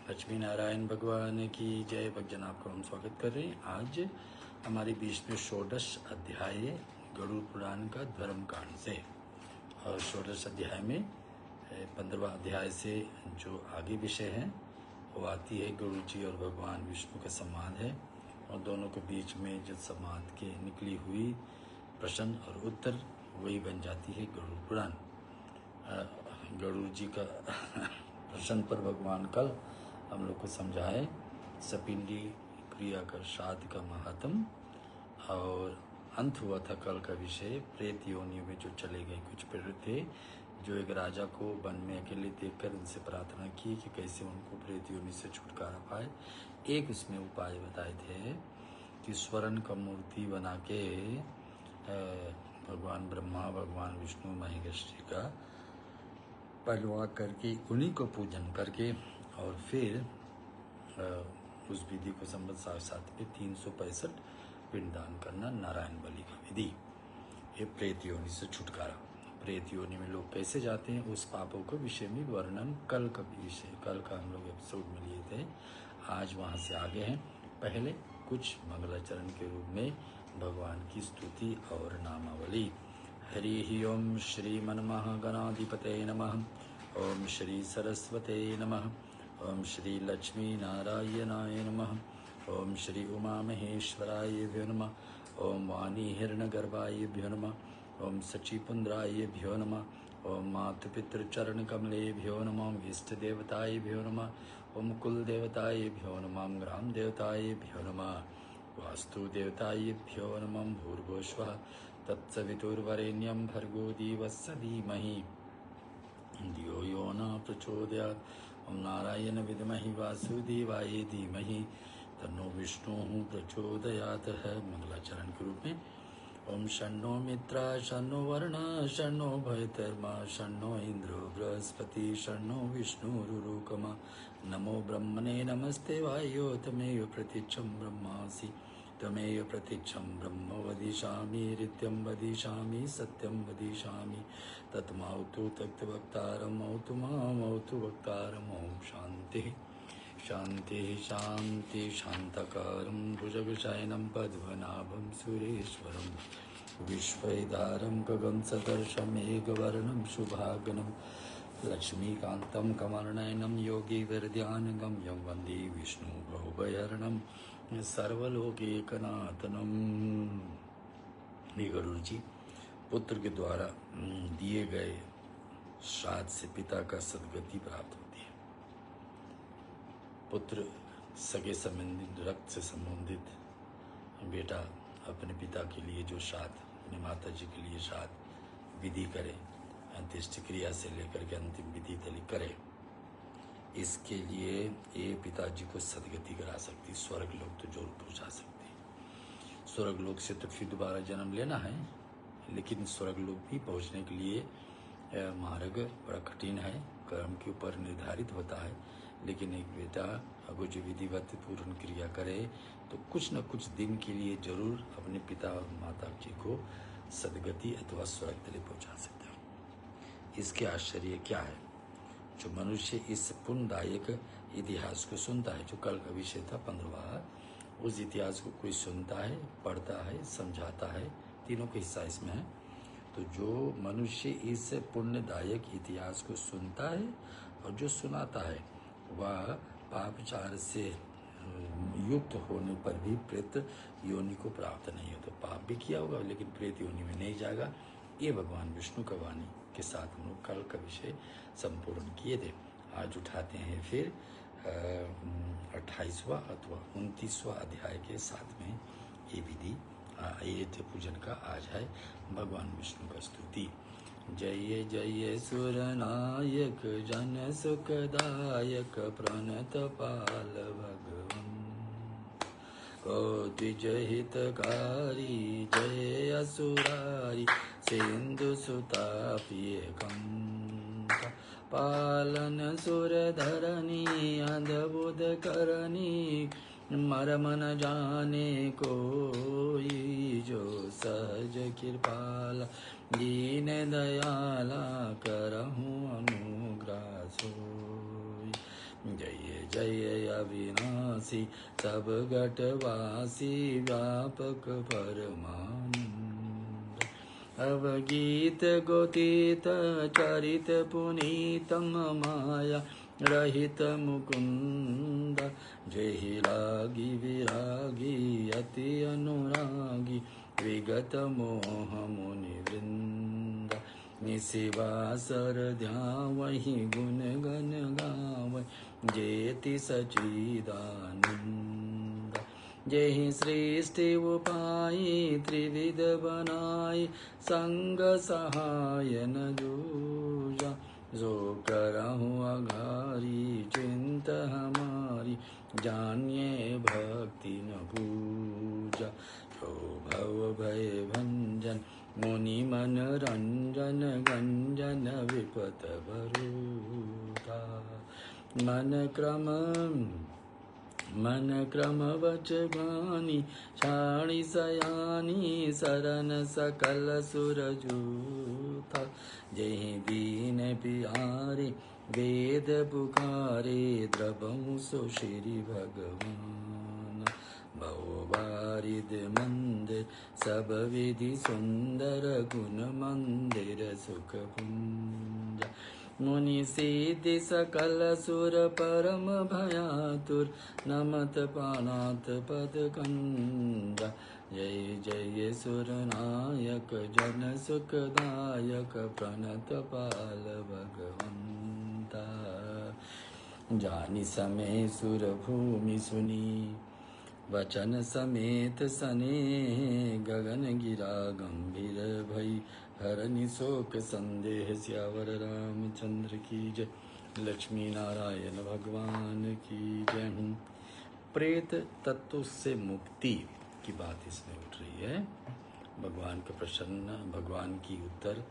लक्ष्मी नारायण भगवान की जय। भक्तजन आपको हम स्वागत कर रहे हैं। आज हमारे बीच में षोडश अध्याय गरुड़ पुराण का धर्म कांड से, और षोडश अध्याय में 15वां अध्याय से जो आगे विषय है वो आती है गरुड़ जी और भगवान विष्णु का संवाद है, और दोनों के बीच में जो संवाद के निकली हुई प्रश्न और उत्तर वही बन जाती है गरुड़ पुराण। गरुड़ जी का प्रश्न पर भगवान कल हम लोग को समझाए सपिंडी क्रिया का श्राद्ध का महात्म, और अंत हुआ था कल का विषय प्रेत योनियों में जो चले गए कुछ प्रेत थे जो एक राजा को वन में अकेले देखकर उनसे प्रार्थना की कि कैसे उनको प्रेत योनि से छुटकारा पाए। एक उसमें उपाय बताए थे कि स्वर्ण का मूर्ति बना के भगवान ब्रह्मा भगवान विष्णु महेश जी का पलवा करके उन्हीं को पूजन करके, और फिर उस विधि को संबंध 7 में 365 पिंडदान करना नारायण बलि का विधि। ये प्रेत योनि से छुटकारा। प्रेत योनि में लोग कैसे जाते हैं उस पापों के विषय में वर्णन कल का विषय, कल का हम लोग एपिसोड में लिए थे। आज वहाँ से आगे हैं। पहले कुछ मंगलाचरण के रूप में भगवान की स्तुति और नामावली। हरि ओम श्री मनमहागणाधिपते नमः। ओम श्री सरस्वते नमः। ओम श्री लक्ष्मी नारायणाय नमः। ओम श्री उमा महेश्वराय नमः। ओम वाणी हिरण्यगर्भाय नमः। ओम सचिपुंद्राय नमः। ओम मातुपितृचरणकमलेभ्यो नमः। इष्ट देवताय नमः। ओम कुल देवताय नमः। ग्राम देवताय नमः। वास्तु देवताय नमः। भूर्भुवस्वः तत्सवितुर्वरेण्यं भर्गो देवस्य धीमहि धियो यो न प्रचोदयात्। ओम नारायण विद्महि वासुदेवाय धीमहि तन्नो विष्णु प्रचोदयात् है। मंगलाचरण के रूप में ओम शन्नो मित्रा शन्नो वरुण शन्नो भयतर्मा शन्नो इंद्रो बृहस्पति शन्नो विष्णुरुरुकमा। नमो ब्रह्मणे नमस्ते वायो तमेव प्रतीक्षं ब्रह्मासि तमेव प्रतीक्षं ब्रह्म वदिष्यामि नित्यं वदिष्यामि सत्यं वदिष्यामि तत्मावतु तत्वक्तारं मौतु मामौतु वक्तारम्। ओम शांति शांति शांति शांतकारं भुजगशयनं पद्मनाभं सुरेश्वरं विश्वैदारं गगनसदर्शं मेघवर्णं शुभागनं लक्ष्मीकान्तं कमलनयनं योगीन्द्रध्यानगम्यं वन्दे विष्णु भवभयहरणं सर्वलोकैकनाथनं। गरुड़ जी पुत्र के द्वारा दिए गए श्राद्ध से पिता का सद्गति प्राप्त होती है। पुत्र सगे संबंधित रक्त से संबंधित बेटा अपने पिता के लिए जो श्राद्ध, अपने माता जी के लिए श्राद्ध विधि करे, अंत्येष्टि क्रिया से लेकर के अंतिम विधि तक करे, इसके लिए ये पिताजी को सदगति करा सकती, स्वर्ग लोक तो जरूर पहुंचा सकती। स्वर्ग लोक से तो फिर दोबारा जन्म लेना है, लेकिन स्वर्ग लोक भी पहुंचने के लिए मार्ग बड़ा कठिन है, कर्म के ऊपर निर्धारित होता है। लेकिन एक बेटा अगर जो विधिवत पूर्ण क्रिया करे तो कुछ न कुछ दिन के लिए जरूर अपने पिता और माता जी को सदगति अथवा स्वर्ग तले पहुंचा सकता है। इसके आश्चर्य क्या है? जो मनुष्य इस पुण्यदायक इतिहास को सुनता है, जो कल का विषय था 15वां, उस इतिहास को कोई सुनता है, पढ़ता है, समझाता है, तीनों का हिस्सा इसमें है। तो जो मनुष्य इस पुण्यदायक इतिहास को सुनता है और जो सुनाता है वह पापचार से युक्त होने पर भी प्रेत योनि को प्राप्त नहीं हो। तो पाप भी किया होगा लेकिन प्रेत योनि में नहीं जाएगा। ये भगवान विष्णु का वाणी के साथ हम लोग कल का विषय संपूर्ण किए थे। आज उठाते हैं फिर 28वां अथवा 29वां अध्याय के साथ में ये विधि ये पूजन का आज है भगवान विष्णु का स्तुति। जय जय सुरनायक जन सुखदायक प्रणत पाल भगवन कोटि जय हितकारी जय असुरारी सिंधु सुतापिय कंता पालन सुर धरनी अंधबुध करनी मरम न जाने कोई जो सहज कृपाला दीन दयाला करहूँ अनुग्रह सोई। जय जय अविनाशी सब घटवासी व्यापक परमानंद। अवगीत गोतीत चरित पुनीतम माया रहित मुकुंद। जेहि लागी विरागी अति अनुरागी विगत मोह मुनि वृंद। निशिवासर ध्यावहि गुण गण गावै जेति सच्चिदानंद। जेहि सृष्टि उपाई त्रिविध बनाई संग सहाय न दूजा। जो करहु अघारी चिंत हमारी जानिए भक्ति न पूजा। जो भव भय भंजन मुनि मन रंजन गंजन विपत भरूता। मन क्रम वच गानी छाणी सयानी सरन सकल सुर जूथा। जेहि दीन बिहारी वेद पुकारे द्रवहु सो श्री भगवान। भव बारिद मंदिर सब विधि सुंदर गुण मंदिर सुख पुंज। मुनि सिद्धि सकल सुर परम भयातुर नमत पानात पद कंजा। जय जय सुर नायक जन सुखदायक प्रणत पाल भगवंता। जानि समय सुर भूमि सुनी वचन समेत सने गगन गिरा गंभीर भई हरनि शोक संदेह सियावर रामचंद्र की जय। लक्ष्मी नारायण भगवान की जय। प्रेत तत्व से मुक्ति की बात इसमें उठ रही है। भगवान के प्रसन्न भगवान की उत्तर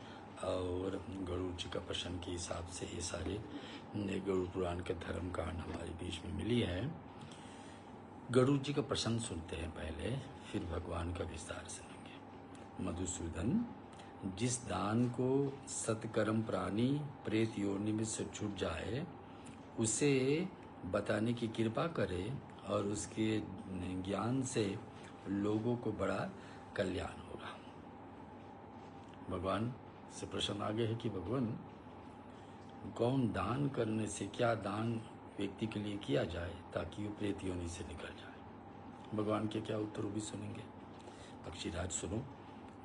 और गरुड़ जी का प्रश्न के हिसाब से ये सारे गरुड़ पुराण के धर्म कांड हमारे बीच में मिली है। गरुड़ जी का प्रश्न सुनते हैं पहले, फिर भगवान का विस्तार सुनेंगे। मधुसूदन, जिस दान को सत्कर्म प्राणी प्रेत योनि में से छूट जाए उसे बताने की कृपा करे और उसके ज्ञान से लोगों को बड़ा कल्याण होगा। भगवान से प्रश्न आगे है कि भगवान कौन दान करने से, क्या दान व्यक्ति के लिए किया जाए ताकि वो प्रेत योनि से निकल जाए। भगवान के क्या उत्तर भी सुनेंगे। पक्षीराज सुनो,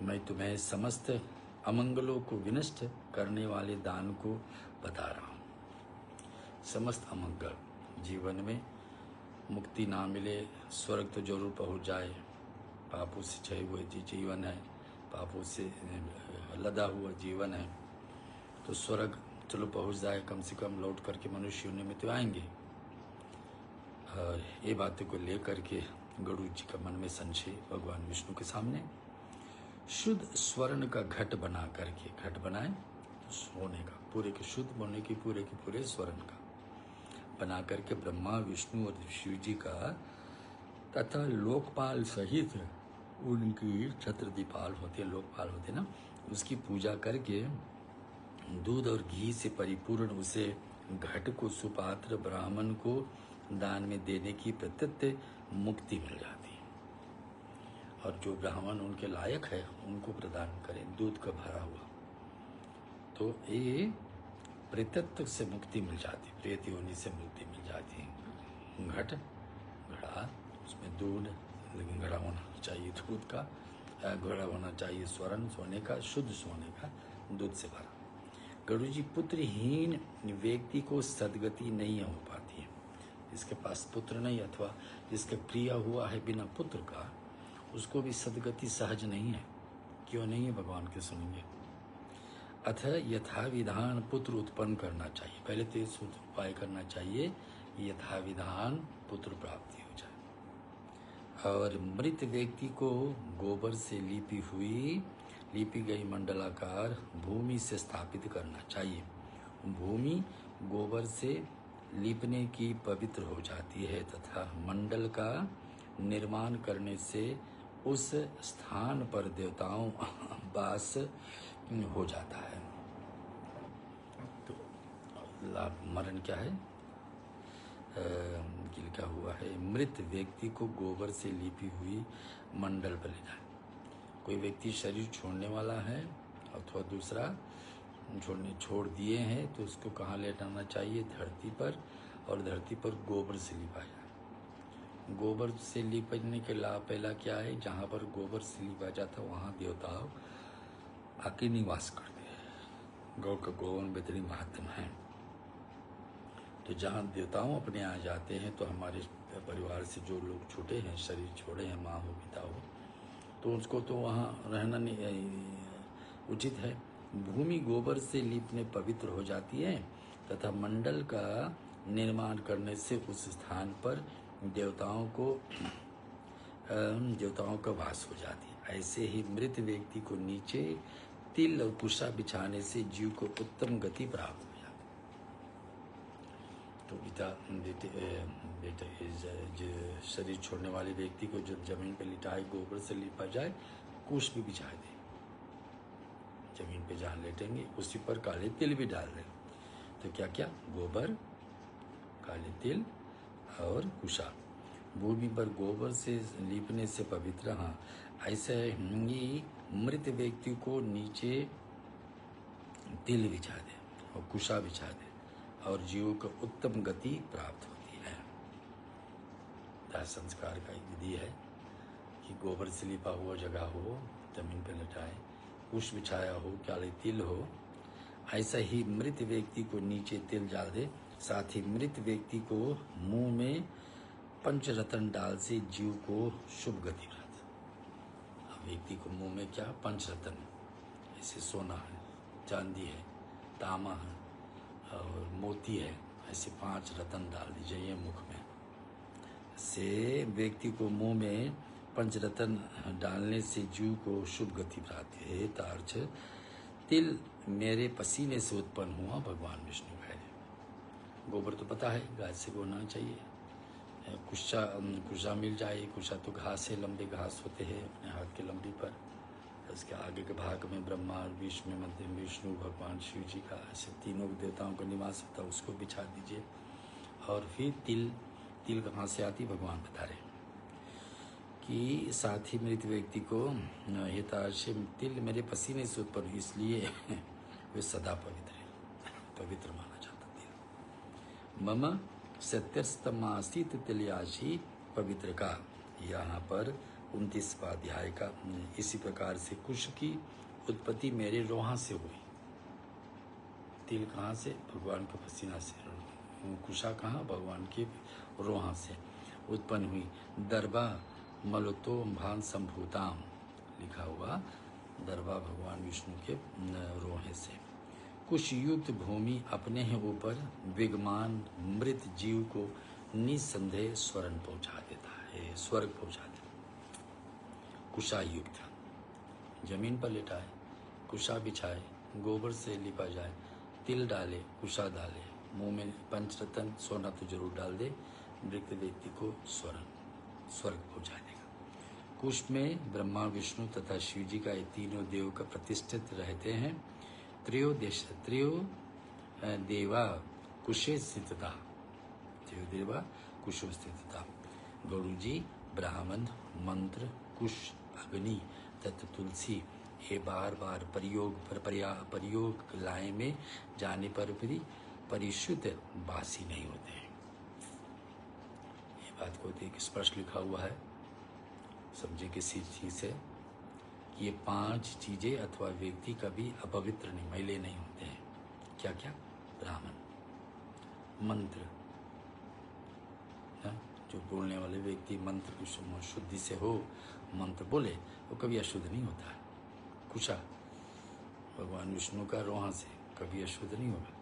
मैं तुम्हें समस्त अमंगलों को विनष्ट करने वाले दान को बता रहा हूँ। समस्त अमंगल, जीवन में मुक्ति ना मिले, स्वर्ग तो जरूर पहुँच जाए, पापों से छए हुए जीवन है, पापों से लदा हुआ जीवन है, तो स्वर्ग चलो पहुँच जाए, कम से कम लौट करके मनुष्य योनि में तो आएंगे। और ये बातों को लेकर के गरुड़ जी का मन में संशय भगवान विष्णु के सामने शुद्ध स्वर्ण का घट बना करके, घट बनाए सोने का, पूरे के शुद्ध होने की पूरे स्वर्ण का बना करके ब्रह्मा विष्णु और शिव जी का तथा लोकपाल सहित उनकी छत्रदीपाल होते, लोकपाल होते ना, उसकी पूजा करके दूध और घी से परिपूर्ण उसे घट को सुपात्र ब्राह्मण को दान में देने की प्रत्यक्ष मुक्ति मिल जाती है। और जो ब्राह्मण उनके लायक है उनको प्रदान करें दूध का भरा हुआ, तो ये प्रेतत्व से मुक्ति मिल जाती, प्रेत योनि से मुक्ति मिल जाती है। घट, घड़ा, उसमें दूध, लेकिन घड़ा होना चाहिए दूध का, घड़ा होना चाहिए स्वर्ण, सोने का, शुद्ध सोने का, दूध से भरा। गरुड़ जी, पुत्रहीन व्यक्ति को सदगति नहीं हो पाती है। जिसके पास पुत्र नहीं अथवा जिसका क्रिया हुआ है बिना पुत्र का, उसको भी सदगति सहज नहीं है। क्यों नहीं है भगवान के सुनेंगे। अथ यथा विधान पुत्र उत्पन्न करना चाहिए, पहले तो इस उपाय करना चाहिए यथा विधान पुत्र प्राप्ति हो जाए। और मृत व्यक्ति को गोबर से लीपी गई मंडलाकार भूमि से स्थापित करना चाहिए। भूमि गोबर से लीपने की पवित्र हो जाती है तथा मंडल का निर्माण करने से उस स्थान पर देवताओं वास हो जाता है। तो लाभ मरण क्या है? कि लिखा हुआ है, मृत व्यक्ति को गोबर से लिपी हुई मंडल पर ले जाए। कोई व्यक्ति शरीर छोड़ने वाला है अथवा दूसरा छोड़ दिए हैं तो उसको कहाँ लेटाना चाहिए? धरती पर, और धरती पर गोबर से लिपा जाए। गोबर से लिपने के लाभ पहला क्या है? जहाँ पर गोबर से लिपा जाता वहाँ देवता आके निवास करते हैं। गौ का गोवन बेहतरीन महात्मा है। तो जहाँ देवताओं अपने यहाँ जाते हैं तो हमारे परिवार से जो लोग छूटे हैं, शरीर छोड़े हैं, माँ हो पिता हो, तो उसको तो वहाँ रहना नहीं उचित है। भूमि गोबर से लीपने पवित्र हो जाती है तथा मंडल का निर्माण करने से उस स्थान पर देवताओं का वास हो जाती है। ऐसे ही मृत व्यक्ति को नीचे तिल और कुशा बिछाने से जीव को उत्तम गति प्राप्त हो जाती है। तो शरीर छोड़ने वाले व्यक्ति को जो जमीन पर लिटाए, गोबर से लिपा जाए, कुश भी बिछा दे, जमीन पे जहाँ लेटेंगे उसी पर काले तिल भी डाल दें। तो क्या क्या? गोबर, काले तिल और कुशा। भूमि पर गोबर से लीपने से पवित्र, हाँ, ऐसे ही मृत व्यक्ति को नीचे तिल बिछा दे और कुशा बिछा दे और जीव को उत्तम गति प्राप्त होती है। दाह संस्कार का एक विधि है कि गोबर से लिपा हुआ जगह हो, जमीन पर लटाए, कुश बिछाया हो, काले तिल हो। ऐसा ही मृत व्यक्ति को नीचे तिल डाल दे। साथ ही मृत व्यक्ति को मुंह में पंचरत्न डाल से जीव को शुभ गति प्राप्त। अब व्यक्ति को मुंह में क्या? पंचरत्न, ऐसे सोना है, चांदी है, तांबा है और मोती है, ऐसे 5 रत्न डाल दीजिए मुख में। से व्यक्ति को मुंह में पंचरत्न डालने से जीव को शुभ गति प्राप्त है। तार्च तिल मेरे पसीने से उत्पन्न हुआ, भगवान विष्णु कह रहे। गोबर तो पता है गाय से गोना चाहिए। कुशा मिल जाए। कुशा तो घास है, लंबे घास होते हैं अपने हाथ के लंबी पर। इसके आगे के भाग में ब्रह्मा, विष्णु, मध्य में विष्णु, भगवान शिव जी का, ऐसे तीनों देवताओं का निवास होता है, उसको बिछा दीजिए। और फिर तिल कहाँ से आती? भगवान बता रहे कि साथ ही मृत व्यक्ति को हिताशे तिल मेरे पसीने से उत्पन्न, इसलिए वे सदा पवित्र है, पवित्र माना जाता तिल। मम सत्यस्तमासित तिलयाशी पवित्र का। यहाँ पर 29वां अध्याय का इसी प्रकार से कुश की उत्पत्ति मेरे रोहा से हुई। तिल कहाँ से? भगवान के पसीना से। कुशा कहाँ? भगवान के रोहा से उत्पन्न हुई। दरबा मलतो भान संभूताम लिखा हुआ, दरबा भगवान विष्णु के रोहे से। कुश युक्त भूमि अपने ही ऊपर विगमान मृत जीव को निसंदेह स्वर्ण पहुंचा देता है, स्वर्ग पहुंचा देता है। कुशा युक्त जमीन पर लेटाए, कुशा बिछाए, गोबर से लिपा जाए, तिल डाले, कुशा डाले, मुंह में पंचरत्न सोना तो जरूर डाल दे, मृत व्यक्ति को स्वर्ग पहुंचा देगा। कुश में ब्रह्मा, विष्णु तथा शिव जी का ये तीनों देव का प्रतिष्ठित रहते हैं। त्रयो देवा कुशे स्थितता, त्रयो देवा कुशो स्थितता। गौरू जी, ब्राह्मण, मंत्र, कुश, अग्नि तथा तुलसी ये बार बार प्रयोग लाए में जाने पर भी परिशुद्ध बासी नहीं होते हैं। ये बात को देख स्पष्ट लिखा हुआ है, समझे किसी चीज से कि ये 5 चीजें अथवा व्यक्ति कभी अपवित्र नहीं, मैले नहीं होते हैं। क्या क्या? ब्राह्मण, मंत्र, जो बोलने वाले व्यक्ति मंत्र की शुद्धि से हो, मंत्र बोले, वो कभी अशुद्ध नहीं होता है। कुशा भगवान विष्णु का रोहा से कभी अशुद्ध नहीं होगा।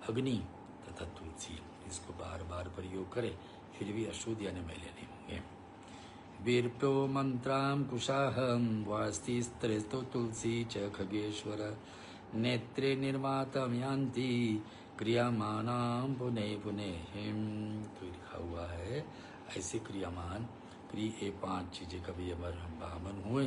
अग्नि तथा तुलसी, इसको बार बार प्रयोग करे फिर भी अशुद्ध यानी मैले नहीं होंगे। वीरप्यो मंत्राम कुशाहम वास्ति स्त्रेस्तो तुलसी च खगेश्वर नेत्रे निर्मातम यान्ति क्रियामानाम पुनः पुनः। तो लिखा हुआ है ऐसे क्रियामान ये 5 चीजें कभी अमर ब्राह्मण हुए,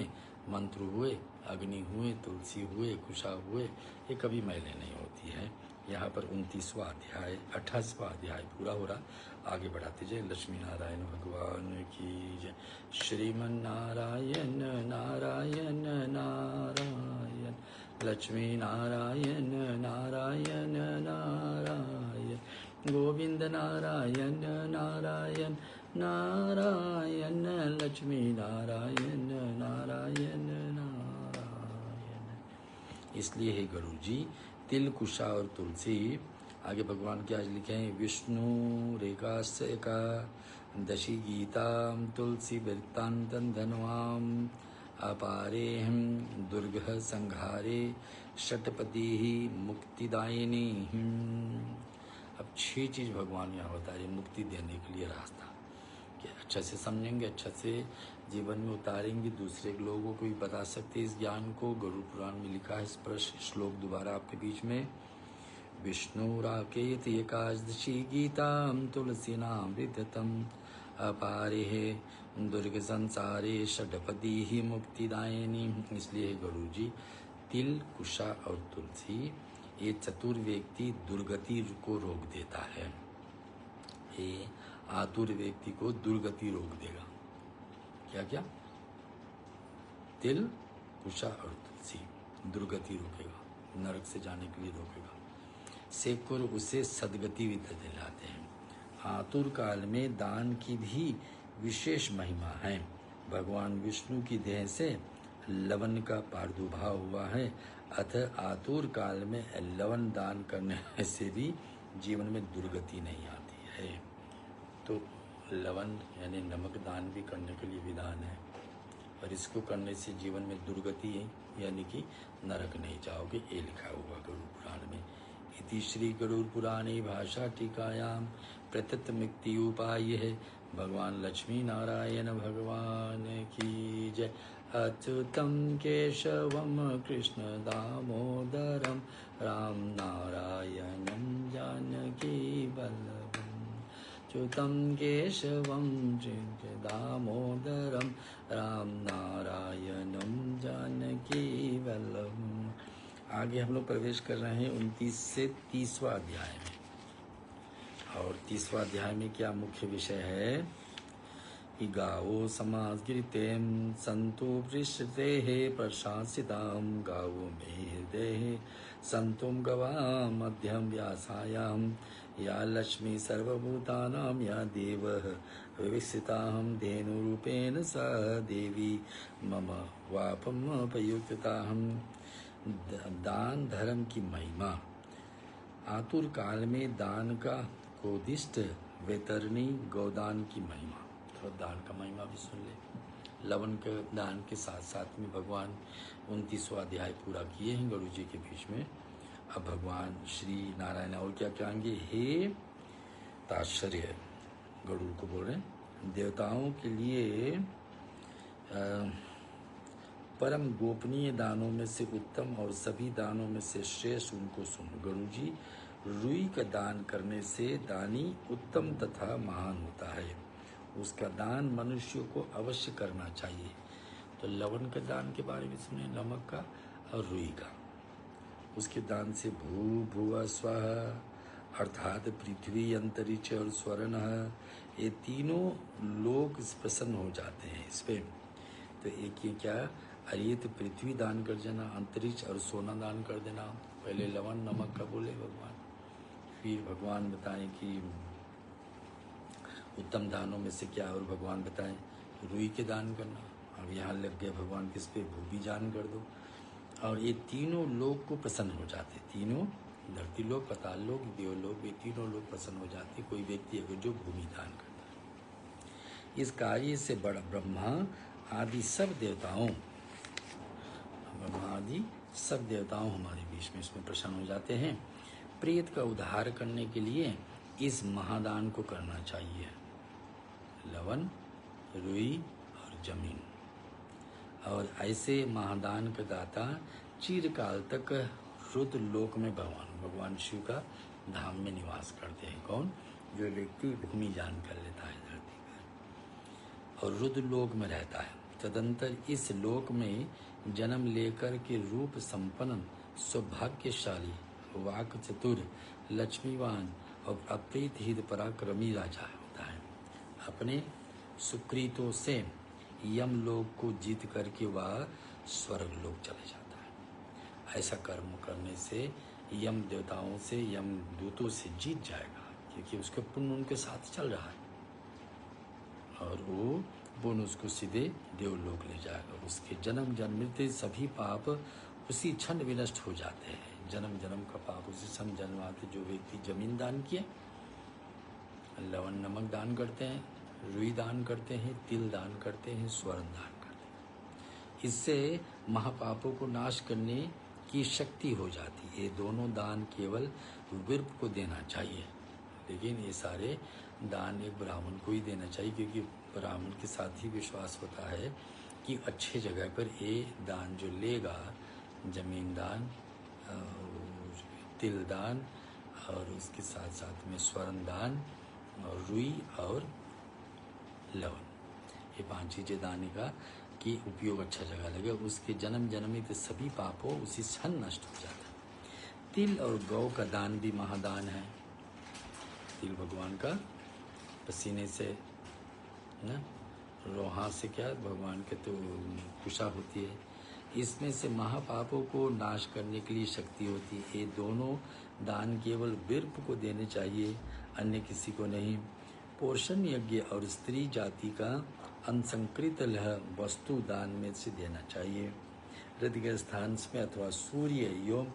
मंत्र हुए, अग्नि हुए, तुलसी हुए, कुशा हुए, ये कभी मैले नहीं होती है। यहाँ पर 29वां अध्याय 28वां अध्याय पूरा हो रहा। आगे बढ़ाते जाए। लक्ष्मी नारायण भगवान की जय। श्रीमन नारायण नारायण नारायण, लक्ष्मी नारायण नारायण नारायण, गोविंद नारायण नारायण नारायण, लक्ष्मी नारायण नारायण नारायण। इसलिए हे गुरु जी, तिल, कुशा और तुलसी, आगे भगवान क्या लिखे हैं, विष्णु रेखास्य का दशी गीताम तुलसी वृत्तांतन धनवाम अपारे हम दुर्गह संघारे षटपदी ही मुक्तिदायिनी। अब 6 चीज भगवान यहाँ बता रहे मुक्ति देने के लिए रास्ता, कि अच्छा से समझेंगे, अच्छा से जीवन में उतारेंगे, दूसरे लोगों को भी बता सकते इस ज्ञान को। गरुड़ पुराण में लिखा है स्पर्श श्लोक दोबारा आपके बीच में। विष्णु राकेत एकादशी गीताम तुलसी नामृतम अपारे दुर्ग संसारे षटपदी ही मुक्तिदायिनी। इसलिए गुरु जी, तिल, कुशा और तुलसी ये चतुर व्यक्ति दुर्गति को रोक देता है। ये आतुर व्यक्ति को दुर्गति रोक देगा। क्या क्या? तिल, कुशा और तुलसी दुर्गति रोकेगा, नरक से जाने के लिए रोकेगा। सेकुर उसे सदगति भी दिलाते हैं। आतुर काल में दान की भी विशेष महिमा है। भगवान विष्णु की देह से लवन का प्रादुर्भाव हुआ है, अतः आतुर काल में लवन दान करने से भी जीवन में दुर्गति नहीं आती है। तो लवन यानी नमक दान भी करने के लिए विधान है, और इसको करने से जीवन में दुर्गति यानी कि नरक नहीं जाओगे, ये लिखा हुआ गरुड़ पुराण में। इति श्री गरुड़ पुराणे भाषा टीकायाम प्रत्यत मुक्ति उपाय है। भगवान लक्ष्मी नारायण भगवान की जय। अच्युतम केशवम कृष्ण दामोदरम राम नारायणम जानकी वल्लभम, अच्युतम केशवम दामोदरम राम नारायणम जानकी वल्लभम। आगे हम लोग प्रवेश कर रहे हैं 29 से 30वां अध्याय में। और 30वां अध्याय में क्या मुख्य विषय है कि गावो समाजगिरितेम संतो वृषते प्रशासिताम, गावो में हृदय संतुम गवा मध्यम व्यासायाम, या लक्ष्मी सर्वभूतानां या देव विविक्षिताहं, धेनुरूपेण स देवी मम वापमपयुक्ताहं। दान धर्म की महिमा। आतुर काल में दान का कोदिष्ट वैतरणी गौदान की महिमा। थोड़ा दान का महिमा भी सुन ले। लवन के दान के साथ साथ में भगवान 29वां अध्याय पूरा किए हैं गरुड़ जी के बीच में। अब भगवान श्री नारायण और क्या कहेंगे, हे ताश्चर्य, गरुड़ को बोल रहे हैं, देवताओं के लिए परम गोपनीय दानों में से उत्तम और सभी दानों में से श्रेष्ठ उनको सुन। गरुड़ जी, रुई का दान करने से दानी उत्तम तथा महान होता है, उसका दान मनुष्यों को अवश्य करना चाहिए। तो लवण के दान के बारे में सुने, नमक का और रुई का। उसके दान से भू भुव स्वः अर्थात पृथ्वी, अंतरिक्ष और स्वर्ण, ये तीनों लोग प्रसन्न हो जाते हैं इस पे। तो एक ये क्या, अरे तो पृथ्वी दान कर देना, अंतरिक्ष और सोना दान कर देना। पहले लवण नमक का बोले भगवान, फिर भगवान बताएं कि उत्तम दानों में से क्या, और भगवान बताएं रुई के दान करना। अब यहाँ लग गए भगवान किस पे, भूमि दान कर दो। और ये तीनों लोग को प्रसन्न हो जाते, तीनों धरती लोग, पाताल लोग, देव लोग, ये तीनों लोग प्रसन्न हो जाते कोई व्यक्ति अगर जो भूमि दान करता है। इस कार्य से बड़ा ब्रह्मा आदि सब देवताओं, ब्रह्मा आदि सब देवताओं हमारे बीच में इसमें प्रसन्न हो जाते हैं। प्रेत का उद्धार करने के लिए इस महादान को करना चाहिए। लवन, रुई और जमीन। और ऐसे महादान का दाता चिरकाल तक रुद्र लोक में भगवान शिव का धाम में निवास करते हैं। कौन? जो व्यक्ति भूमि दान कर लेता है धरती पर और रुद्र लोक में रहता है। तदंतर इस लोक में जन्म लेकर के रूप संपन्न सौभाग्यशाली वाक चतुर, लक्ष्मीवान और अप्रीत हित पराक्रमी राजा होता है। अपने सुकृतों से यमलोक को जीत करके वह स्वर्ग लोक चले जाता है। ऐसा कर्म करने से यम देवताओं से, यम दूतों से जीत जाएगा, क्योंकि उसके पुण्य उनके साथ चल रहा है और वो पुण्य उसको सीधे देवलोक ले जाएगा। उसके जन्म जन्म मृत्यु सभी पाप उसी क्षण विनष्ट हो जाते हैं। जन्म जन्म का पाप उसी क्षण जन्म आते। जो व्यक्ति जमीन दान किए, लवण नमक दान करते हैं, रुई दान करते हैं, तिल दान करते हैं, स्वर्ण दान करते हैं, इससे महापापों को नाश करने की शक्ति हो जाती है। ये दोनों दान केवल विप्र को देना चाहिए, लेकिन ये सारे दान एक ब्राह्मण को ही देना चाहिए, क्योंकि ब्राह्मण के साथ ही विश्वास होता है कि अच्छे जगह पर ये दान जो लेगा, जमीन दान, तिल दान और उसके साथ साथ में स्वर्ण दान और रुई और लवण, ये 5 चीज़ें दान का कि उपयोग अच्छा जगह लगे, उसके जन्म जन्मित सभी पापों उसी क्षण नष्ट हो जाता है। तिल और गौ का दान भी महादान है। तिल भगवान का पसीने से ना, रोहा से क्या भगवान के तो कुशा होती है, इसमें से महापापों को नाश करने के लिए शक्ति होती है। ये दोनों दान केवल विप्र को देने चाहिए, अन्य किसी को नहीं। पोषण यज्ञ और स्त्री जाति का असंकृत वस्तु दान में से देना चाहिए। हृदय स्थान में अथवा सूर्य एवं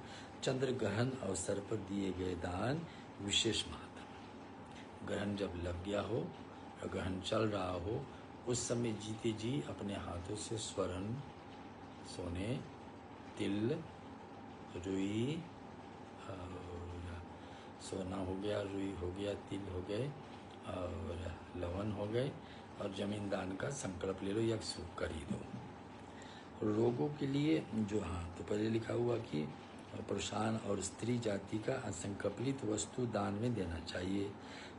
चंद्र ग्रहण अवसर पर दिए गए दान विशेष महत्व। ग्रहण जब लग गया हो और ग्रहण चल रहा हो, उस समय जीते जी अपने हाथों से स्वर्ण, सोने, तिल, रुई, सोना हो गया, रुई हो गया, तिल हो गए और लवण हो गए और जमीन दान का संकल्प ले लो या शुभ कर ही दो। रोगों के लिए जो, हाँ तो पहले लिखा हुआ कि पुरुषान और स्त्री जाति का असंकल्पित वस्तु दान में देना चाहिए।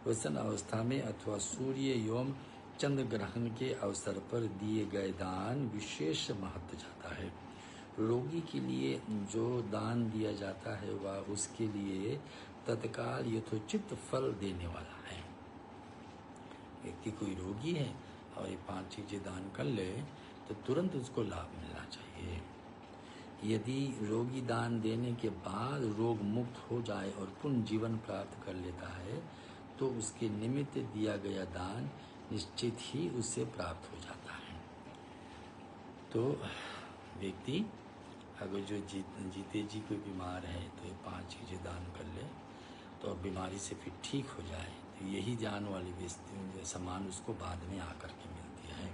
वसन अवस्था में अथवा सूर्य एवं चंद्र ग्रहण के अवसर पर दिए गए दान विशेष महत्व जाता है। रोगी के लिए जो दान दिया जाता है वह उसके लिए तत्काल यथोचित फल देने वाला है। व्यक्ति कोई रोगी है और ये 5 चीजें दान कर ले तो तुरंत उसको लाभ मिलना चाहिए। यदि रोगी दान देने के बाद रोग मुक्त हो जाए और पुनः जीवन प्राप्त कर लेता है तो उसके निमित्त दिया गया दान निश्चित ही उससे प्राप्त हो जाता है। तो व्यक्ति अगर जो जीते जी कोई बीमार है तो ये 5 चीज़ें दान कर ले तो बीमारी से फिर ठीक हो जाए, तो यही जान वाली सामान उसको बाद में आकर के मिलती है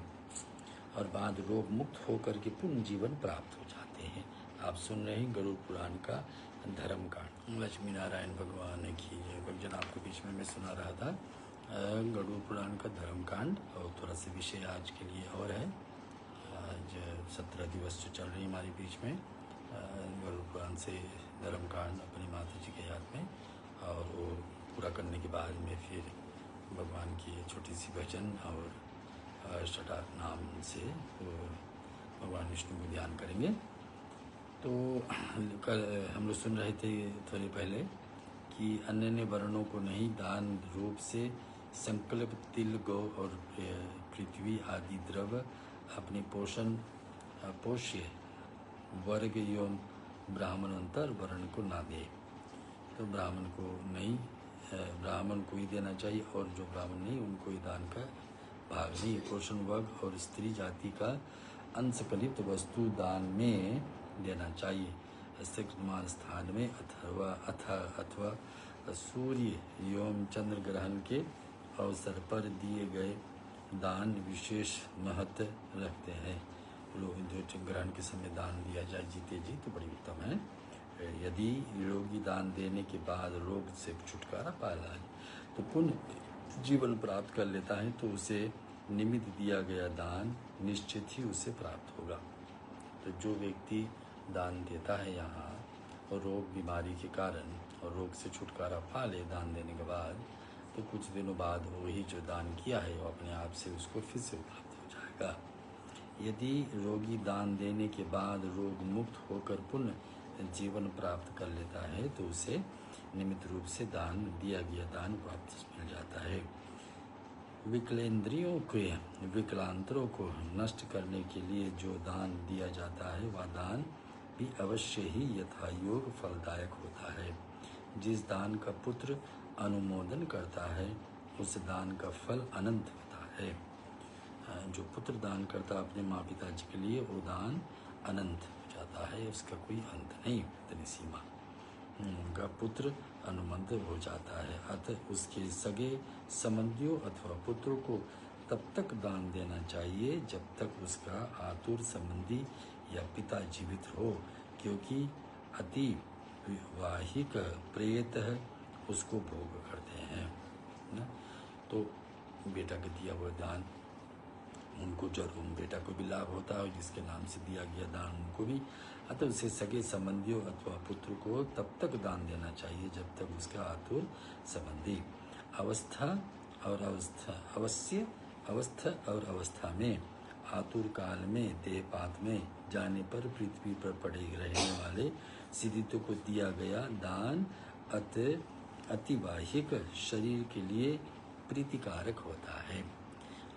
और बाद रोग मुक्त होकर के पुनः जीवन प्राप्त हो जाते हैं। आप सुन रहे हैं गरुड़ पुराण का धर्म कांड। लक्ष्मी नारायण भगवान की भक्तजन आपके बीच में मैं सुना रहा था गरुड़ पुराण का धर्म कांड। और थोड़ा सा विषय आज के लिए और है। आज 17 दिवस जो चल रही हमारे बीच में गरुड़ पुराण से धर्म कांड अपनी माता जी के याद में, और वो पूरा करने के बाद में फिर भगवान की छोटी सी भजन और छठा नाम से भगवान विष्णु को ध्यान करेंगे। तो कल हम लोग सुन रहे थे थोड़े पहले कि अन्य वर्णों को नहीं दान रूप से संकल्प तिल, गौ और पृथ्वी आदि द्रव्य अपने पोष्य वर्ग एवं ब्राह्मणोत्तर वर्ण को ना दे। तो ब्राह्मण को नहीं, ब्राह्मण को ही देना चाहिए और जो ब्राह्मण नहीं उनको ही दान का भाग नहीं। पोषण वर्ग और स्त्री जाति का अंशकलित वस्तु दान में देना चाहिए। अस्तित्वमान स्थान में अथवा सूर्य एवं चंद्र ग्रहण के अवसर पर दिए गए दान विशेष महत्व रखते हैं। लोग जो ग्रहण के समय दान दिया जाए जीते जी तो बड़ी उत्तम है। यदि रोगी दान देने के बाद रोग से छुटकारा पाया तो पुनः जीवन प्राप्त कर लेता है तो उसे निमित्त दिया गया दान निश्चित ही उसे प्राप्त होगा। तो जो व्यक्ति दान देता है यहाँ और रोग बीमारी के कारण और रोग से छुटकारा पा ले दान देने के बाद, तो कुछ दिनों बाद वही जो दान किया है वो अपने आप से उसको फिर से उपलब्ध हो जाएगा। यदि रोगी दान देने के बाद रोग मुक्त होकर पुनः जीवन प्राप्त कर लेता है तो उसे निमित्त रूप से दान दिया गया दान वापस मिल जाता है। विकलेंद्रियों के विकलांतरों को नष्ट करने के लिए जो दान दिया जाता है वह दान भी अवश्य ही यथायोग फलदायक होता है। जिस दान का पुत्र अनुमोदन करता है उस दान का फल अनंत होता है। जो पुत्र दान करता है अपने माँ पिता जी के लिए वो दान अनंत हो जाता है, उसका कोई अंत नहीं, इतनी सीमा। उनका पुत्र अनुमंत हो जाता है, अतः उसके सगे संबंधियों अथवा पुत्रों को तब तक दान देना चाहिए जब तक उसका आतुर संबंधी या पिता जीवित हो, क्योंकि अति विवाहिक प्रेत उसको भोग करते हैं ना। तो बेटा के दिया हुआ दान उनको जरूर बेटा को भी लाभ होता है, जिसके नाम से दिया गया दान उनको भी। अतः उसे सगे संबंधियों अथवा पुत्र को तब तक दान देना चाहिए जब तक उसका आतुर संबंधी अवस्था और अवस्था में आतुर काल में देहपात में जाने पर पृथ्वी पर पड़े रहने वाले सिद्धियों को दिया गया दान अतिवाहिक शरीर के लिए प्रीतिकारक होता है।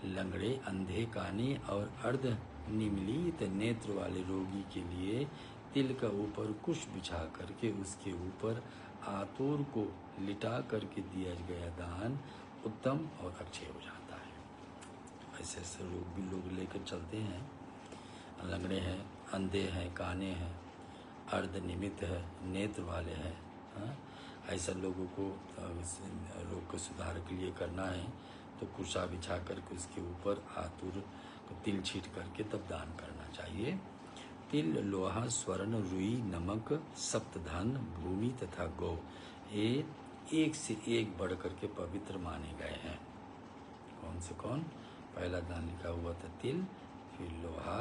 लंगड़े, अंधे, काने और अर्ध निमीलित नेत्र वाले रोगी के लिए तिल का ऊपर कुश बिछा करके उसके ऊपर आतुर को लिटा करके दिया गया दान उत्तम और अक्षय हो जाता है। ऐसे ऐसे लोग भी लोग लेकर चलते हैं, लंगड़े हैं, अंधे हैं, काने हैं, अर्ध निमित्त है, नेत्र वाले हैं। ऐसा लोगों को रोग को सुधार के लिए करना है तो कुशा बिछा करके उसके ऊपर आतुर को तिल छीट करके तब दान करना चाहिए। तिल, लोहा, स्वर्ण, रुई, नमक, सप्तधन, भूमि तथा गौ ये एक से एक बढ़ करके पवित्र माने गए हैं। कौन से कौन? पहला दान लिखा हुआ था तिल, फिर लोहा,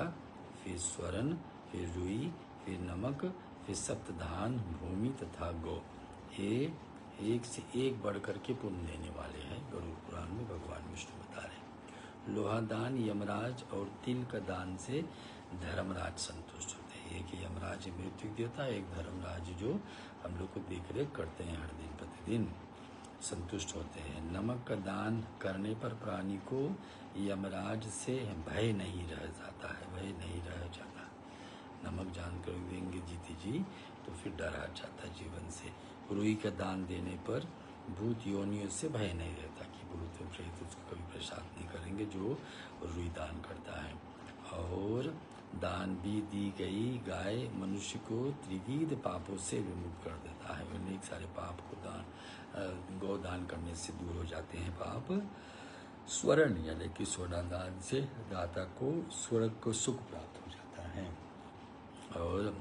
फिर स्वर्ण, फिर रुई, फिर नमक, फिर सप्तधान, भूमि तथा गौ ये एक से एक बढ़ करके पुण्य देने वाले हैं। गरुड़ पुराण में भगवान विष्णु बता रहे। लोहा दान यमराज और तिल का दान से धर्मराज संतुष्ट होते हैं। एक यमराज मृत्यु देता है, एक धर्मराज जो हम लोग को देख रेख करते हैं हर दिन प्रतिदिन संतुष्ट होते हैं। नमक का दान करने पर प्राणी को यमराज से भय नहीं रह जाता है, भय नहीं रह जाता। नमक जानकर देंगे जीती जी तो फिर डरा जाता जीवन से। रुई का दान देने पर भूत योनियों से भय नहीं रहता कि भूत प्रेत उसको कभी प्रसाद नहीं करेंगे जो रुई दान करता है। और दान भी दी गई गाय मनुष्य को त्रिविध पापों से विमुक्त कर देता है। अनेक सारे पाप को गौ दान करने से दूर हो जाते हैं पाप। स्वर्ण यानी कि सोना दान से दाता को स्वर्ग को सुख प्राप्त हो जाता है। और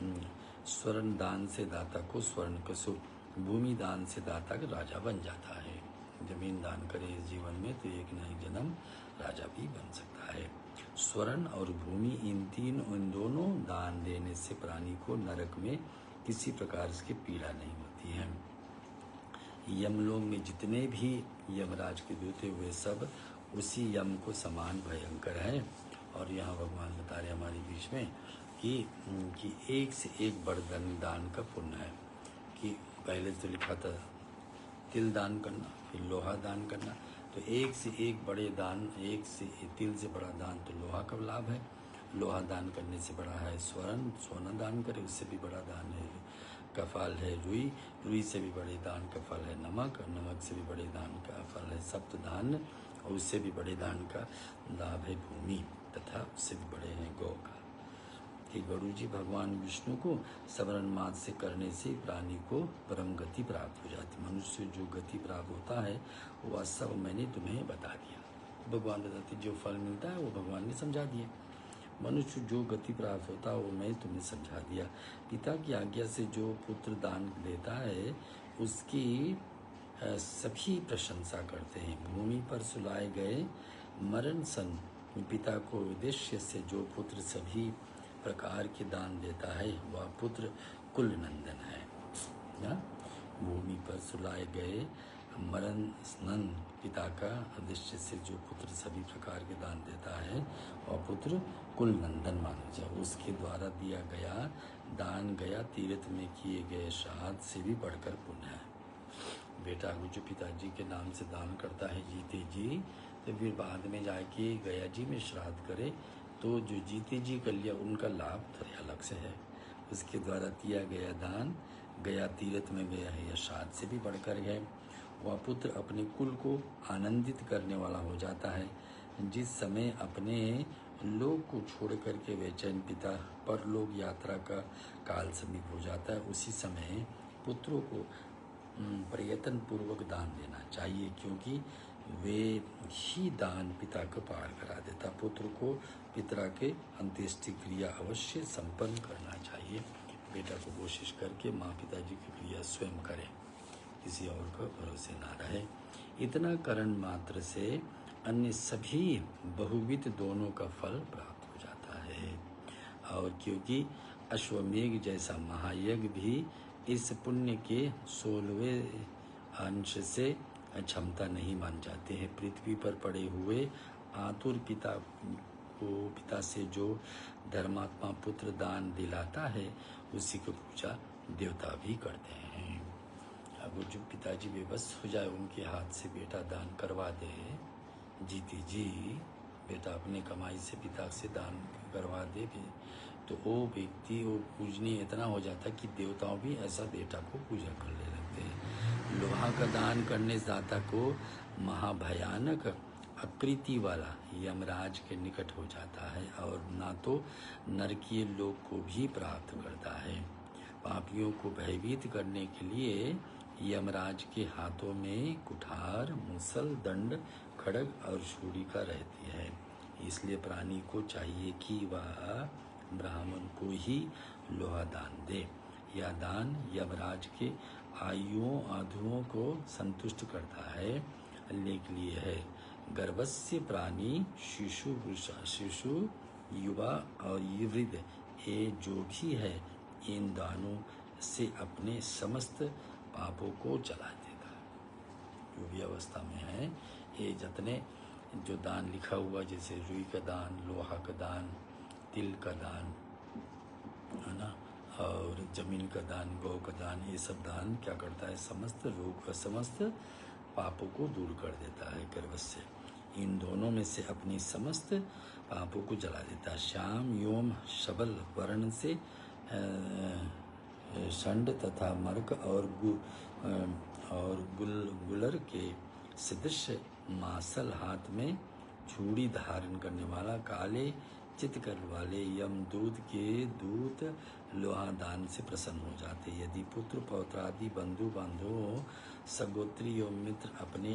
स्वर्ण दान से दाता को स्वर्ण का सुख, भूमि दान से दाता का राजा बन जाता है। जमीन दान करे इस जीवन में तो एक न एक जन्म राजा भी बन सकता है। स्वर्ण और भूमि इन दोनों दान देने से प्राणी को नरक में किसी प्रकार की पीड़ा नहीं होती है। यमलोक में जितने भी यमराज के दूत हुए सब उसी यम को समान भयंकर है। और यहाँ भगवान बता रहे हमारे बीच में कि एक से एक बड़ दान का पुण्य है। कि पहले तो लिखा था तिल दान करना, फिर लोहा दान करना, तो एक से एक बड़े दान, एक से तिल से बड़ा दान तो लोहा का लाभ है, लोहा दान करने से बड़ा है स्वर्ण, सोना दान करे उससे भी बड़ा दान है का फल है रुई, रुई से भी बड़े दान का फल है नमक, नमक से भी बड़े दान का फल है सप्तधान, और उससे भी बड़े दान का लाभ है भूमि, तथा उससे भी बड़े हैं गौ का। कि गरुड़ जी भगवान विष्णु को स्मरण मात्र से करने से प्राणी को परम गति प्राप्त हो जाती। मनुष्य जो गति प्राप्त होता है वह सब मैंने तुम्हें बता दिया। भगवान बताते जो फल मिलता है वो भगवान ने समझा दिया। मनुष्य जो गति प्राप्त होता है वो मैं तुम्हें समझा दिया। पिता की आज्ञा से जो पुत्र दान देता है उसकी सभी प्रशंसा करते हैं। भूमि पर सुलाए गए मरण सन पिता को उद्देश्य से जो पुत्र सभी प्रकार के दान देता है वह पुत्र कुल नंदन है ना। भूमि पर सुलाए गए मरण स्नन पिता का उद्देश्य से जो पुत्र सभी प्रकार के दान देता है वह पुत्र कुल नंदन माना जाए। उसके द्वारा दिया गया दान गया तीर्थ में किए गए श्राद्ध से भी बढ़कर पुण्य है। बेटा को जो पिताजी के नाम से दान करता है जीते जी, तो फिर बाद में जाके गया जी में श्राद्ध करे तो जो जीते जी कर लिया उनका लाभ थोड़ा अलग से है। उसके द्वारा किया गया दान गया तीर्थ में गया है या श्राद्ध से भी बढ़कर है। वह पुत्र अपने कुल को आनंदित करने वाला हो जाता है। जिस समय अपने लोक को छोड़ करके बेचैन पिता परलोक यात्रा का काल समीप हो जाता है, उसी समय पुत्रों को प्रयत्न पूर्वक दान देना चाहिए, क्योंकि वे ही दान पिता को पार करा देता। पुत्र को पिता के अंत्येष्टि क्रिया अवश्य संपन्न करना चाहिए। बेटा को कोशिश करके माँ पिताजी की क्रिया स्वयं करे, किसी और का भरोसे ना रहे। इतना करण मात्र से अन्य सभी बहुविध दोनों का फल प्राप्त हो जाता है। और क्योंकि अश्वमेघ जैसा महायज्ञ भी इस पुण्य के 16वें अंश से क्षमता नहीं मान जाते हैं। पृथ्वी पर पड़े हुए आतुर पिता से जो धर्मात्मा पुत्र दान दिलाता है उसी को पूजा देवता भी करते हैं। अब जो पिताजी बेबस हो जाए उनके हाथ से बेटा दान करवा दे जीती जी, बेटा अपने कमाई से पिता से दान करवा दे भी, तो वो व्यक्ति वो पूजनीय इतना हो जाता कि देवताओं भी ऐसा बेटा को पूजा करने लगते हैं। लोहा का दान करने से दाता को महाभयानक अप्रीति वाला यमराज के निकट हो जाता है और ना तो नरकीय लोक को भी प्राप्त करता है। पापियों को भयभीत करने के लिए यमराज के हाथों में कुठार, मूसल, दंड, खड्ग और छुरिका रहती है। इसलिए प्राणी को चाहिए कि वह ब्राह्मण को ही लोहा दान दे। यह दान यमराज के आयुओं आधुओं को संतुष्ट करता है। लेकिन ये है गर्भस्य प्राणी शिशु युवा और वृद्ध ये जो भी है इन दानों से अपने समस्त पापों को जला देता है। जो भी अवस्था में है ये जितने जो दान लिखा हुआ, जैसे रुई का दान, लोहा का दान, तिल का दान है ना, और जमीन का दान, गौ का दान, ये सब दान क्या करता है, समस्त रोग का समस्त पापों को दूर कर देता है गर्भ से। इन दोनों में से अपनी समस्त पापों को जला देता है। श्याम योम शबल वर्ण से षंड तथा मर्क और गुलर के सदृश मासल हाथ में छुरी धारण करने वाला काले चितकर वाले यमदूत के दूत लोहा दान से प्रसन्न हो जाते। यदि पुत्र पौत्रादि बंधु बांधवों सगोत्री और मित्र अपने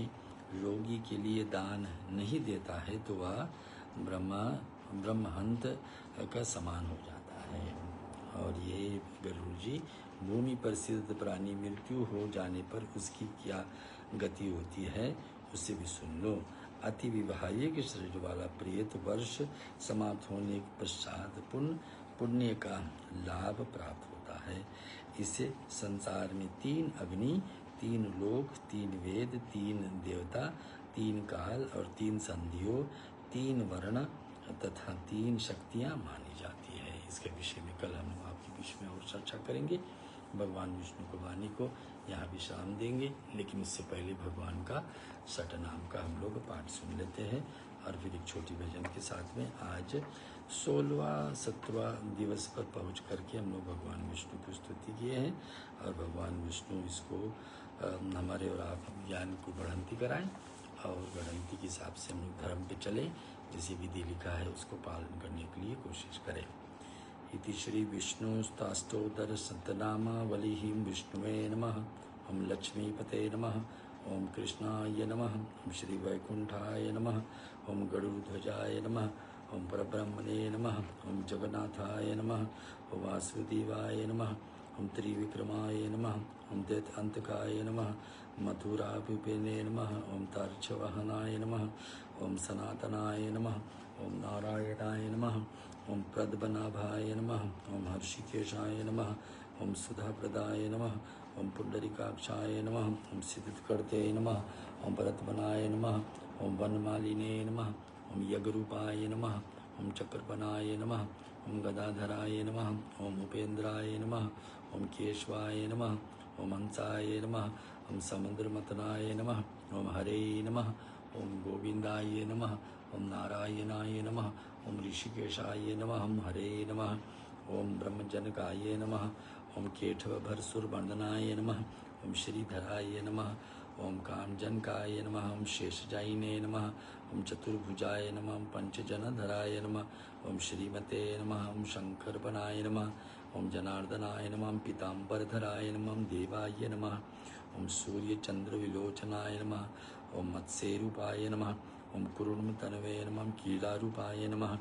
रोगी के लिए दान नहीं देता है तो वह ब्रह्महंत का समान हो जाता है। और ये गरुड़ जी, भूमि पर सिद्ध प्राणी मृत्यु हो जाने पर उसकी क्या गति होती है उसे भी सुन लो। अति विवाहिक शरीर वाला प्रेत वर्ष समाप्त होने के पश्चात पुण्य का लाभ प्राप्त होता है। इसे संसार में 3 अग्नि, 3 लोक, 3 वेद, 3 देवता, 3 काल और 3 संधियों, 3 वर्ण तथा 3 शक्तियाँ मानी जाती है। इसके विषय में कल हम आपके बीच में और चर्चा करेंगे। भगवान विष्णु को वाणी को यहाँ विश्राम देंगे, लेकिन उससे पहले भगवान का सट नाम का हम लोग पाठ सुन लेते हैं और फिर एक छोटी भजन के साथ में आज 16वां 17वां दिवस पर पहुँच करके हम लोग भगवान विष्णु की स्तुति किए हैं और भगवान विष्णु इसको हमारे और आप ज्ञान को बढ़ंती कराएं और बढ़ंती के हिसाब से हम लोग धर्म पे चले, जैसे विधि लिखा है उसको पालन करने के लिए कोशिश करें। इति श्री विष्णुस्ताष्टोत्तर शतनामावलिः विष्णुवे नमः। ओम लक्ष्मीपते नमः। ओम कृष्णाय नमः। ओम श्री वैकुंठाय नमः। ओम गरुड़ध्वजाय नमः। ओम परब्रह्मणे नमः। ओम जगन्नाथाय नमः। ओम वासुदेवाय नमः। ओम त्रिविक्रमाय नमः। ओम दैत्यान्तकाय नमः। मथुराभिपेने नमः। ओम तार्क्षवाहनाय नमः। ओम सनातनाय नमः। ओम नारायणाय नमः। ओम प्रद्मनाभाय नमः। ओम हर्षिकेशाय नमः। ओम सुधाप्रदाय नमः। ओम पुंडरीकाक्षाय नमः। ओम सिद्धिकर्ते नमः। ओम भरतवनाय नमः। ओम वनमालिने नमः। ओम यज्ञरूपाय नमः। ओम चक्रवनाय नमः। ओम गदाधराय नमः। ओम उपेन्द्राय नमः। ओम केशवाय नमः। ओम हंसाय नमः। ओम समुद्रमथनाय नमः। ओम हरे नमः। ओम गोविंदाय नमः। ओम नारायणाय नमः। ओम ऋषिकेशाय नमः। ओम हरे नमः। ओम ब्रह्मजनकाय नमः। ओम केठवभरसुरवर्धनाय नमः। ओम श्रीधराय नमः। ओम कामजनकाय नमः। ओम शेषजायिने नमः। ओम चतुर्भुजाय नमः। ओम पंचजनधराय नमः। ओम श्रीमते नमः। ओम शंकरपनाय नमः। ओम जनार्दनाय नमः। ओम पीताम्बरधराय नमः। ओम देवाय नमः। ओम सूर्यचंद्रविलोचनाय नमः। ओम मत्स्यरूपाय नमः। ओम कुरुण्मतनवे नमः। ओम कीलारूपाय नमः।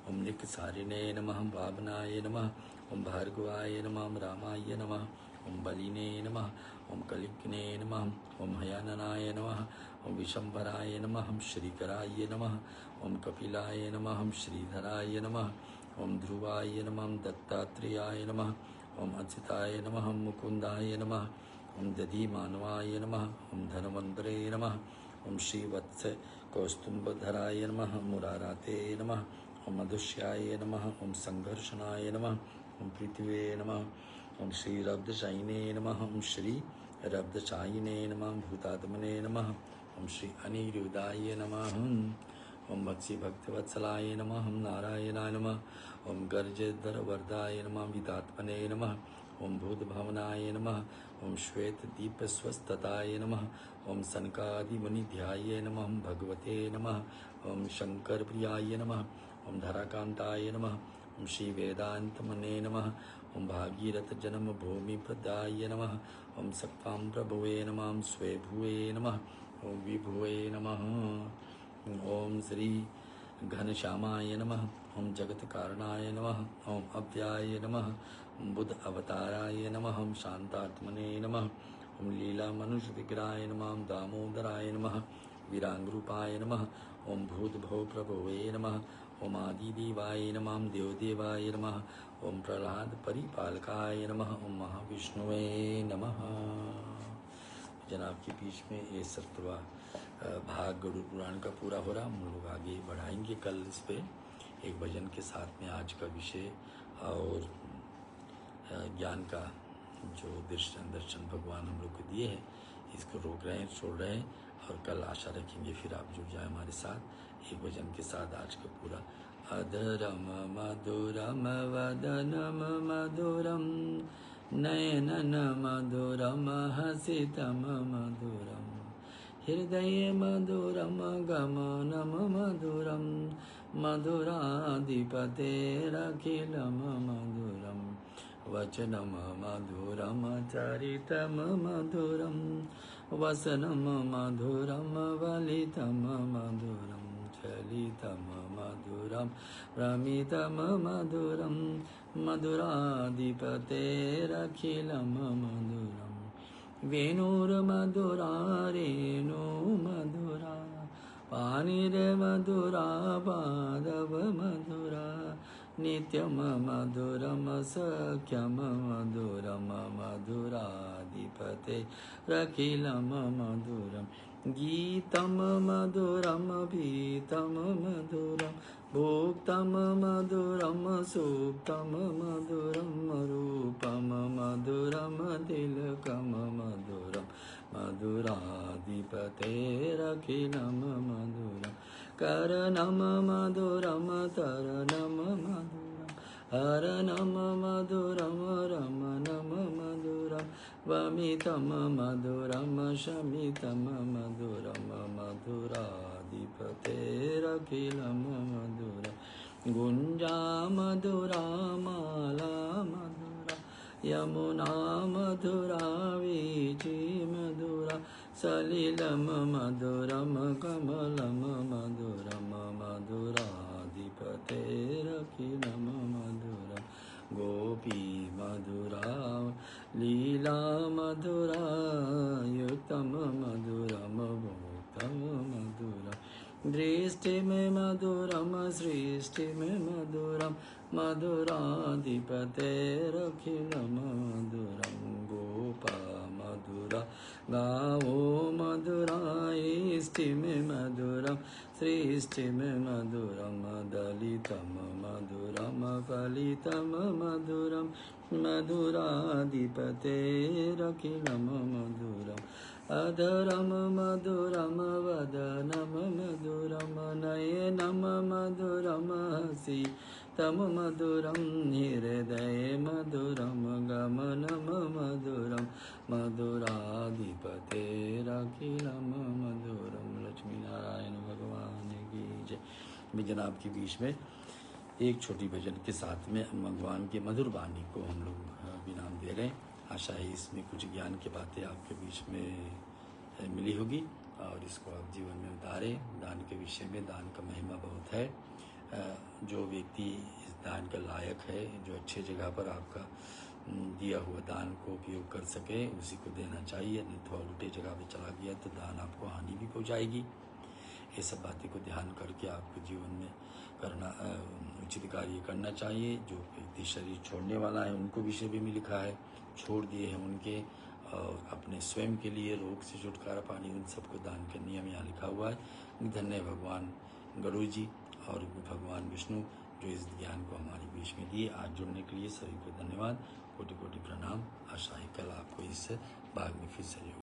ओम निकसारिणे नमः। भावनाय नमः। ओम भार्गवाय नमः। ओम रामाय नमः। ओम बलिने नमः। ओम कलिग्ने नमः। ओम हयाननाय नमः। ओम विशंभराय नमः। ओम श्रीकराय नमः। ओम कपिलाय नमः। ओम श्रीधराय नमः। ओम ध्रुवाय नमः। ओम दत्तात्रेयाय नमः। ओम अच्युताय नमः। ओम मुकुंदाय नमः। ओम दधिमानवाय नमः। ओम धनवंतरे नमः। ओम श्रीवत्स कौस्तुम्भधराय नमः। ओम मुराराते नमः। ओम मधुष्याय नमः। ओम संघर्षणाय नमः। ओम पृथ्वे नमः। ओम श्री रब्धशायिने नमः। ओम श्री रब्धशायिने नमः। भूतात्मने नमः। ओम श्री अनिरुद्धाय नमः। ओम भक्ति भक्तवत्सलाय नमः। ओम नारायणाय नमः। ओम गर्जधरवर्धाय नमः। विदात्मने नमः। ओम भूतभावनाय नमः। ओम श्वेत दीप स्वस्तताय नमः। ओम सनकादिमुनिध्याय नमः। ओम भगवते नमः। ओम शंकर प्रियाय नमः। ओम धराकांताय नमः। ओम श्री वेदांतमने नमः। ओम भागीरथ जन्म भूमि प्रदाय नमः। ओम सक्तां प्रभुवे नमः। ओम स्वेभुवे नमः। ओम विभुवे नमः। ओम श्री घनश्यामाय नमः। ओम जगत कारणाय नमः। ओम अव्याय नमः। ओम बुद्ध अवताराय नमः। ओम शांतात्मने नमः। ओम लीला मनुष्य विग्रहाय नमः। ओम दामोदराय नमः। वीरांगरूपाय नमः। ओम भूतभव प्रभुवे नमः। ओम आदिदेवाय नमः। ओम देवदेवाय नमः। ओम प्रहलाद परिपालकाय नमः। ओम महाविष्णुवे नमः। जनाब के बीच में ये 17वां भाग गरुड़ पुराण का पूरा हो रहा। हम लोग आगे बढ़ाएंगे कल इस पे एक भजन के साथ में आज का विषय और ज्ञान का जो दर्शन भगवान हम लोग को दिए हैं इसको रोक रहे हैं, छोड़ रहे हैं और कल आशा रखेंगे फिर आप जुड़ जाए हमारे साथ एक भजन के साथ आज का पूरा। अधरम मधुरम वदनम मधुरम नयनन मधुरम हसितम मधुरम हृदय मधुरम गमनम मधुरम मधुराधिपतेरखिलम मधुरम वचनम मधुरम चरितम मधुरम वसनम मधुरम वलितम मधुरम चलितम मधुरम भ्रमितम मधुरम मधुराधिपतेरखिलम मधुरम वेणुर्मधुरा रेणु मधुरा पाणिर्मधुरा पादव मधुरा नित्यम मधुरम सख्यम मधुरम मधुराधिपते रखिलम मधुरम गीतम मधुरम भीतम मधुरम भोक्तम मधुरम सूक्तम मधुरम रूपम मधुरम तिलकम मधुरम मधुराधिपतेरखिलम मधुरम करणम मधुरम तरणम मधुरम हरणम मधुरम रमणम मधुरम वमितम मधुरम शमितम मधुरम मधुराधिपतेरखिलम मधुरम गुंजा मधुरा माला मधुरा यमुना मधुरा वीची मधुरा सलिलम मधुरम कमलम मधुरम मधुराधिपतेरखिलम मधुरम गोपी मधुरा लीला मधुरा युक्तम मधुरम भोक्तम मधुरम दृष्टि में मधुरम सृष्टि में मधुरम मधुराधिपतेरखिलम मधुरम गोपा गावो मधुराष्टिमि मधुरम सृष्टिमि मधुरम दलितम मधुरम फलितम मधुरम मधुराधिपतेरखिलम मधुरम अधरम मधुरम वदनम मधुरम नयनम मधुरम हसि तम मधुरम हृदय मधुरम गमनम मधुरम मधुराधिपतेरखिलम मधुरम। लक्ष्मी नारायण भगवान की जय। मैं जनाब के बीच में एक छोटी भजन के साथ में भगवान के मधुर वाणी को हम लोग विराम दे रहे हैं। आशा है इसमें कुछ ज्ञान की बातें आपके बीच में मिली होगी और इसको आप जीवन में उतारें। दान के विषय में दान का महिमा बहुत है। जो व्यक्ति इस दान का लायक है, जो अच्छे जगह पर आपका दिया हुआ दान को उपयोग कर सके, उसी को देना चाहिए। नहीं तो उल्टे जगह पे चला गया तो दान आपको हानि भी पहुँचाएगी। ये सब बातें को ध्यान करके आपको जीवन में करना उचित कार्य करना चाहिए। जो व्यक्ति शरीर छोड़ने वाला है उनको विषय भी में लिखा है, छोड़ दिए हैं उनके और अपने स्वयं के लिए रोग से छुटकारा पाने, उन सबको दान का नियम यहाँ लिखा हुआ है। धन्य भगवान गरुड़ जी और भगवान विष्णु जो इस ज्ञान को हमारे बीच में दिए। आज जुड़ने के लिए सभी को धन्यवाद, कोटि कोटि प्रणाम। आशा है कल आपको इस भाग में फिर सहयोग